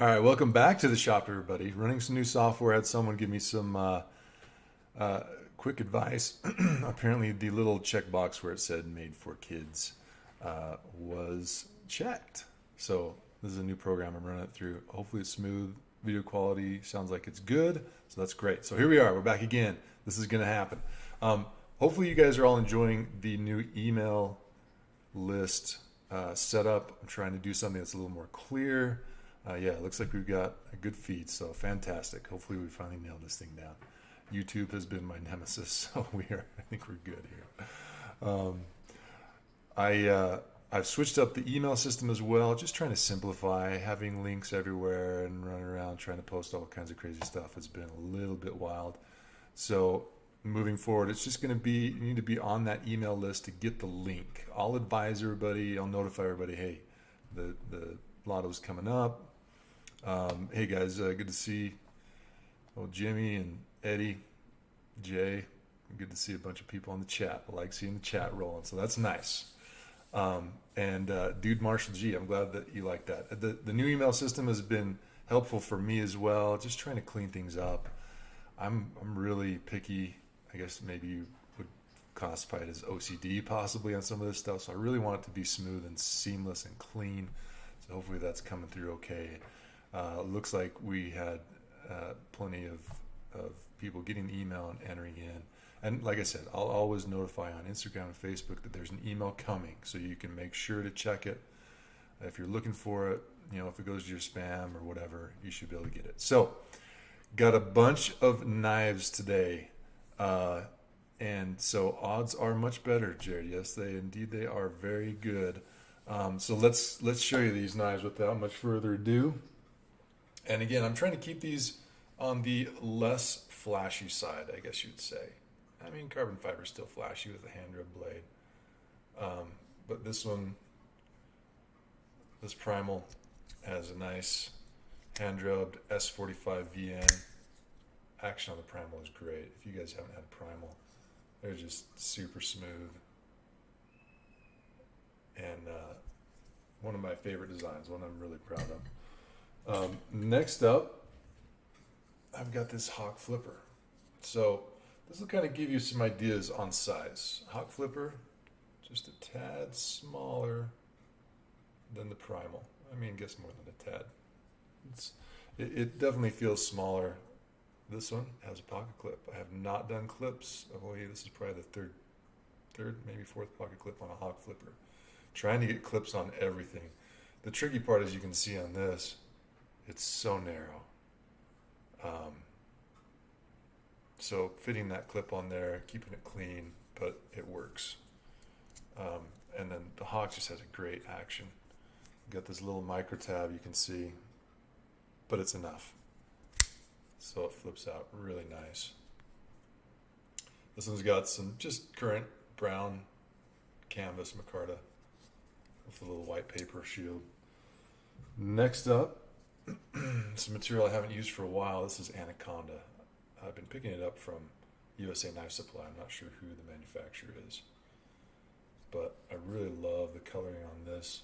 All right, welcome back to the shop, everybody. Running some new software. Had someone give me some uh, quick advice. Apparently, the little checkbox where it said "Made for Kids" was checked. So this is a new program. I'm running it through. Hopefully, it's smooth. Video quality sounds like it's good. So that's great. So here we are. We're back again. This is going to happen. Hopefully, you guys are all enjoying the new email list setup. I'm trying to do something that's a little more clear. Yeah, it looks like we've got a good feed, so fantastic. Hopefully, we finally nailed this thing down. YouTube has been my nemesis, so I think we're good here. Um, I've switched up the email system as well, just trying to simplify. Having links everywhere and running around trying to post all kinds of crazy stuff has been a little bit wild. So moving forward, it's just going to be you need to be on that email list to get the link. I'll advise everybody. I'll notify everybody. Hey, the lotto's coming up. Hey guys, good to see Jimmy and Eddie, Jay. Good to see a bunch of people on the chat. I like seeing the chat rolling, so that's nice. And Dude Marshall G, I'm glad that you like that. The new email system has been helpful for me as well. Just trying to clean things up. I'm really picky. I guess maybe you would classify it as OCD possibly on some of this stuff. So I really want it to be smooth and seamless and clean. So hopefully that's coming through okay. Looks like we had plenty of people getting the email and entering in. And like I said, I'll always notify on Instagram and Facebook that there's an email coming, so you can make sure to check it. If you're looking for it, if it goes to your spam or whatever, you should be able to get it. So, got a bunch of knives today, and so odds are much better, Jared. Yes, they are very good. So let's show you these knives without much further ado. And again, I'm trying to keep these on the less flashy side, I guess you'd say. I mean, carbon fiber is still flashy with a hand rub blade. But this one, this Primal, has a nice hand rubbed S45 VN. Action on the Primal is great. If you guys haven't had Primal, they're just super smooth. And one of my favorite designs, one I'm really proud of. Next up, I've got this Hawk Flipper. So this will kind of give you some ideas on size. Hawk Flipper, just a tad smaller than the Primal. I mean, I guess more than a tad. It definitely feels smaller. This one has a pocket clip. I have not done clips. This is probably the third, maybe fourth pocket clip on a Hawk Flipper. Trying to get clips on everything. The tricky part, as you can see on this, it's so narrow. So fitting that clip on there, keeping it clean, but it works. And then the Hawk just has a great action. Got this little micro tab you can see, but it's enough. So it flips out really nice. This one's got some just current brown canvas micarta with a little white paper shield. Next up, some material I haven't used for a while. This is Anaconda. I've been picking it up from USA Knife Supply. I'm not sure who the manufacturer is, but I really love the coloring on this.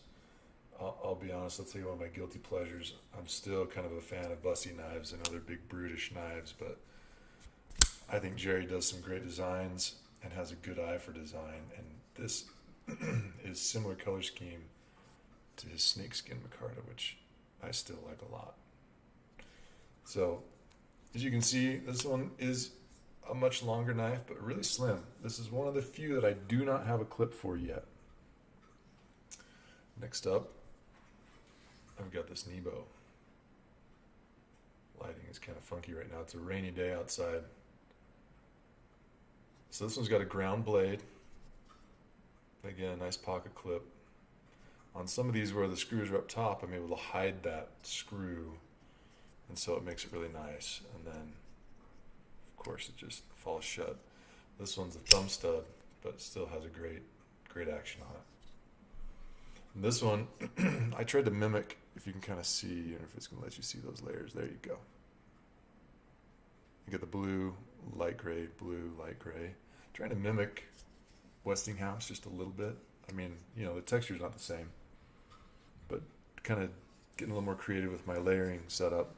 I'll be honest, I'll tell you one of my guilty pleasures. I'm still kind of a fan of bussy knives and other big brutish knives, but I think Jerry does some great designs and has a good eye for design, and this is similar color scheme to his snakeskin micarta, which I still like a lot. So, as you can see, this one is a much longer knife, but really slim. This is one of the few that I do not have a clip for yet. Next up, I've got this Nebo. Lighting is kind of funky right now. It's a rainy day outside. So this one's got a ground blade. Again, nice pocket clip. On some of these where the screws are up top, I'm able to hide that screw, and so it makes it really nice. And then, of course, it just falls shut. This one's a thumb stud, but it still has a great action on it. And this one, I tried to mimic, if you can kind of see, if it's going to let you see those layers. There you go. You get the blue, light gray, blue, light gray. Trying to mimic Westinghouse just a little bit. I mean, the texture's not the same, but kind of getting a little more creative with my layering setup.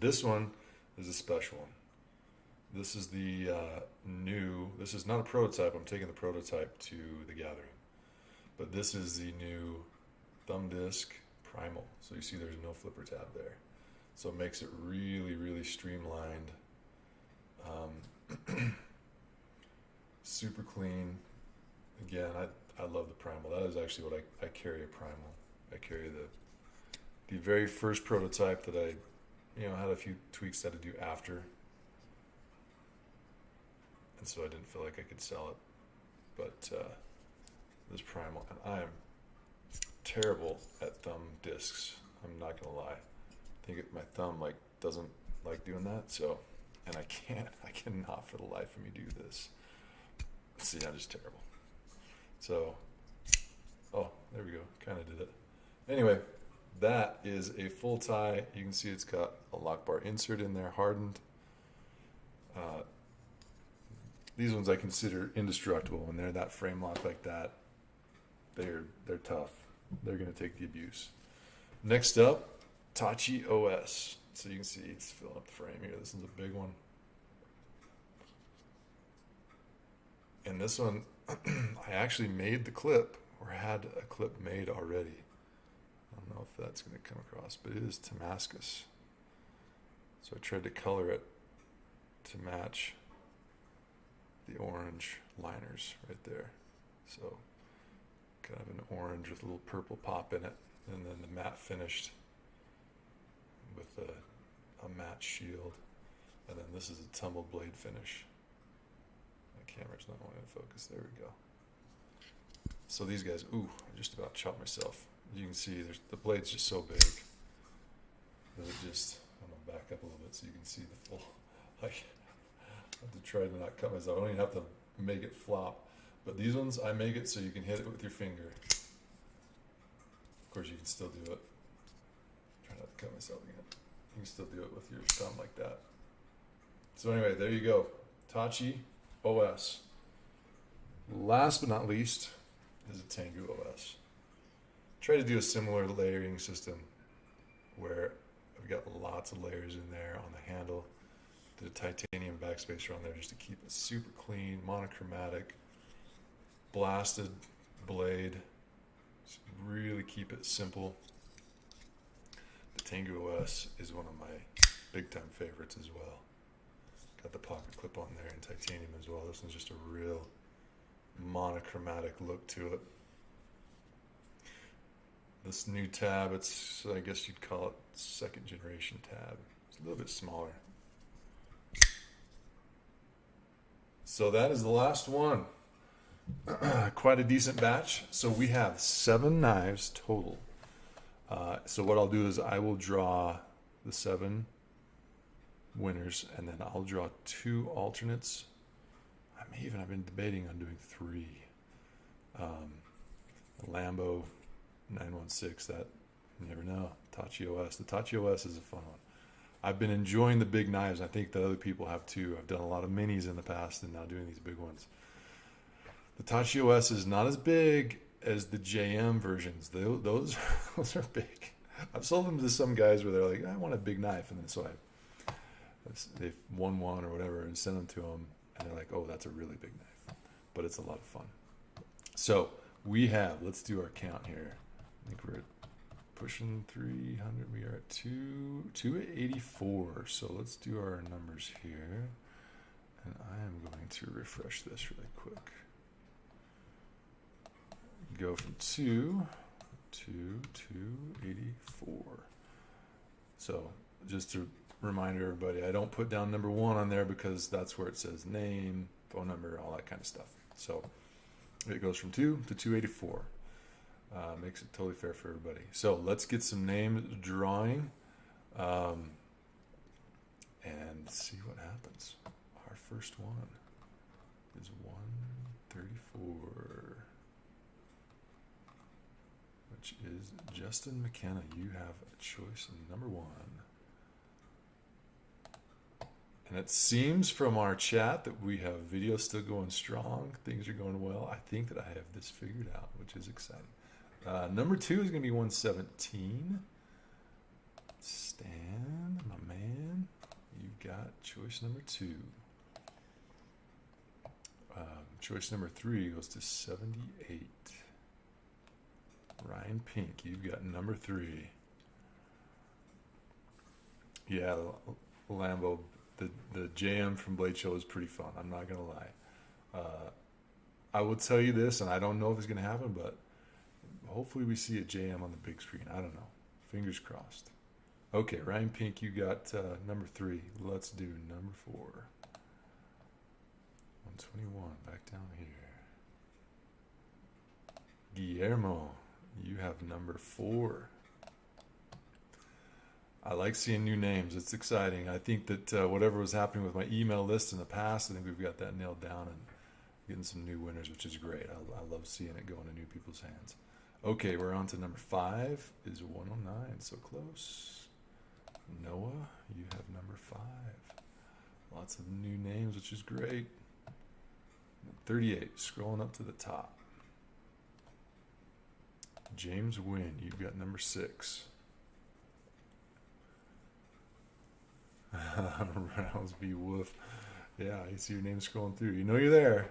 This one is a special one. This is the new, this is not a prototype. I'm taking the prototype to the gathering. But this is the new thumb disc primal. So you see there's no flipper tab there. So it makes it really, really streamlined. Super clean. Again, I love the primal. That is actually what I carry a primal. I carry the very first prototype that I, had a few tweaks that I do after. And so I didn't feel like I could sell it. But this primal, and I am terrible at thumb discs. I'm not gonna lie. I think my thumb doesn't like doing that. So, and I cannot for the life of me do this. See, I'm just terrible. So, oh, there we go. Kind of did it. Anyway, that is a full tie. You can see it's got a lock bar insert in there, hardened. These ones I consider indestructible. When they're that frame lock like that, they're tough. They're going to take the abuse. Next up, Tachi OS. So you can see it's filling up the frame here. This one's a big one. And this one, I actually made the clip, or had a clip made already. I don't know if that's going to come across, but it is Damascus. So I tried to color it to match the orange liners right there. So kind of an orange with a little purple pop in it, and then the matte finished with a matte shield, and then this is a tumble blade finish. My camera's not wanting to focus. There we go. So these guys, ooh, I just about chopped myself. You can see the blade's just so big that it just, I'm gonna back up a little bit so you can see the full, I have to try to not cut myself. I don't even have to make it flop. But these ones, I make it so you can hit it with your finger. Of course, you can still do it. Try not to cut myself again. You can still do it with your thumb like that. So anyway, there you go. Tachi OS. Last but not least is a Tengu OS. Try to do a similar layering system where I've got lots of layers in there on the handle. Did a titanium backspacer on there just to keep it super clean, monochromatic, blasted blade. Just really keep it simple. The Tengu OS is one of my big time favorites as well. Got the pocket clip on there in titanium as well. This one's just a real monochromatic look to it. This new tab, it's, I guess you'd call it second generation tab. It's a little bit smaller. So that is the last one. Quite a decent batch. So we have 7 knives total. So what I'll do is I will draw the 7 winners, and then I'll draw 2 alternates. I've been debating on doing 3. Lambo 916, that, you never know. Tachi OS. The Tachi OS is a fun one. I've been enjoying the big knives. I think that other people have too. I've done a lot of minis in the past and now doing these big ones. The Tachi OS is not as big as the JM versions. Those are big. I've sold them to some guys where they're like, I want a big knife. And then so they've won one or whatever and sent them to them. And they're like, oh, that's a really big knife. But it's a lot of fun. So we have, let's do our count here. I think we're pushing 300. We are at 284. So let's do our numbers here. And I am going to refresh this really quick. Go from 2 to 284. So just to remind everybody, I don't put down number 1 on there because that's where it says name, phone number, all that kind of stuff. So it goes from 2 to 284. Makes it totally fair for everybody. So let's get some name drawing and see what happens. Our first one is 134, which is Justin McKenna. You have a choice in number 1. And it seems from our chat that we have video still going strong. Things are going well. I think that I have this figured out, which is exciting. Number 2 is going to be 117. Stan, my man, you got choice number 2. Choice number 3 goes to 78. Ryan Pink, you've got number 3. Yeah, Lambo, the JM from Blade Show is pretty fun. I'm not gonna lie. I will tell you this, and I don't know if it's gonna happen, but hopefully we see a JM on the big screen. I don't know. Fingers crossed. Okay, Ryan Pink, you got number 3. Let's do number 4. 121, back down here. Guillermo, you have number 4. I like seeing new names. It's exciting. I think that whatever was happening with my email list in the past, I think we've got that nailed down and getting some new winners, which is great. I love seeing it go into new people's hands. Okay, we're on to number 5 is 109, so close. Noah, you have number 5. Lots of new names, which is great. 38, scrolling up to the top. James Wynn, you've got number 6. Roundsby Wolf. Yeah, I see your name scrolling through. You know you're there.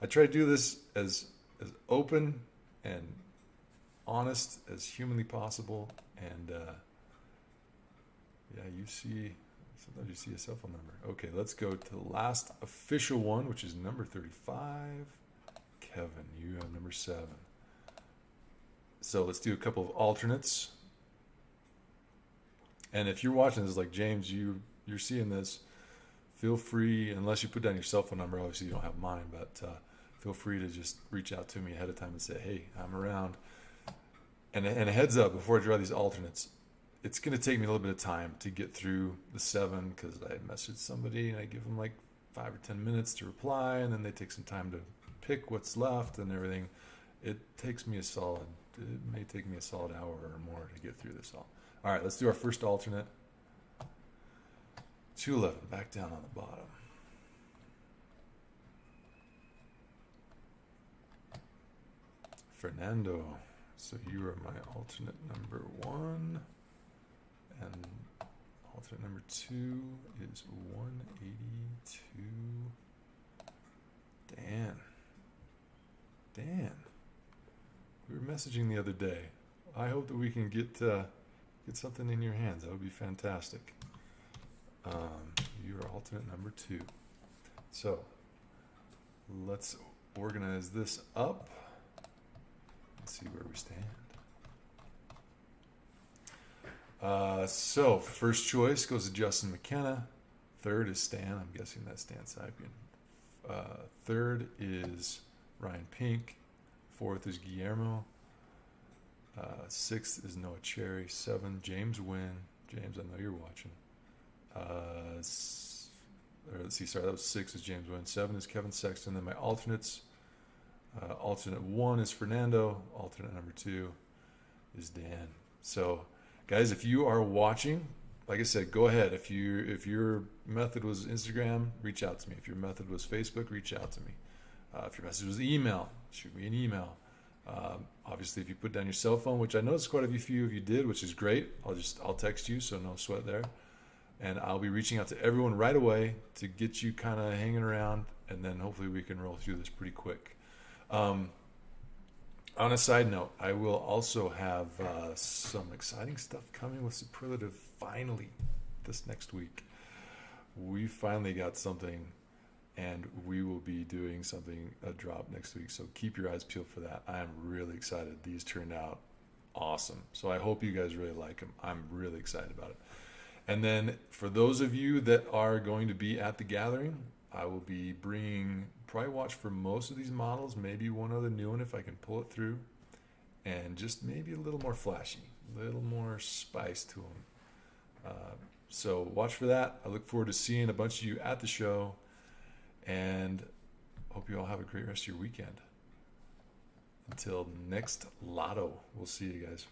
I try to do this as open and honest as humanly possible. And yeah, sometimes you see a cell phone number. Okay, let's go to the last official one, which is number 35. Kevin, you have number 7. So let's do a couple of alternates. And if you're watching this, like James, you're seeing this, feel free, unless you put down your cell phone number, obviously you don't have mine, but feel free to just reach out to me ahead of time and say, hey, I'm around. And a heads up, before I draw these alternates, it's going to take me a little bit of time to get through the 7 because I message somebody and I give them like 5 or 10 minutes to reply, and then they take some time to pick what's left and everything. It may take me a solid hour or more to get through this all. All right, let's do our first alternate. 211, back down on the bottom. Fernando, so you are my alternate number 1. And alternate number 2 is 182. Dan. We were messaging the other day. I hope that we can get something in your hands. That would be fantastic. You're alternate number 2. So let's organize this up and see where we stand. So first choice goes to Justin McKenna. Third is Stan. I'm guessing that's Stan Saipian. Third is Ryan Pink. Fourth is Guillermo. 6th is Noah Cherry. 7, James Wynn. James, I know you're watching. Let's see, sorry, that was 6 is James Wynn. 7 is Kevin Sexton. Then my alternates. Alternate 1 is Fernando. Alternate number 2 is Dan. So, guys, if you are watching, like I said, go ahead. If your method was Instagram, reach out to me. If your method was Facebook, reach out to me. If your message was email, shoot me an email. Obviously, if you put down your cell phone, which I noticed quite a few of you did, which is great, I'll text you, so no sweat there. And I'll be reaching out to everyone right away to get you kind of hanging around, and then hopefully we can roll through this pretty quick. On a side note, I will also have some exciting stuff coming with Superlative finally this next week. We finally got something, and we will be doing a drop next week, so keep your eyes peeled for that. I am really excited. These turned out awesome, so I hope you guys really like them. I'm really excited about it. And then for those of you that are going to be at the gathering, I will be probably watch for most of these models, maybe one other new one if I can pull it through, and just maybe a little more flashy, a little more spice to them. So watch for that. I look forward to seeing a bunch of you at the show, and hope you all have a great rest of your weekend. Until next Lotto, we'll see you guys.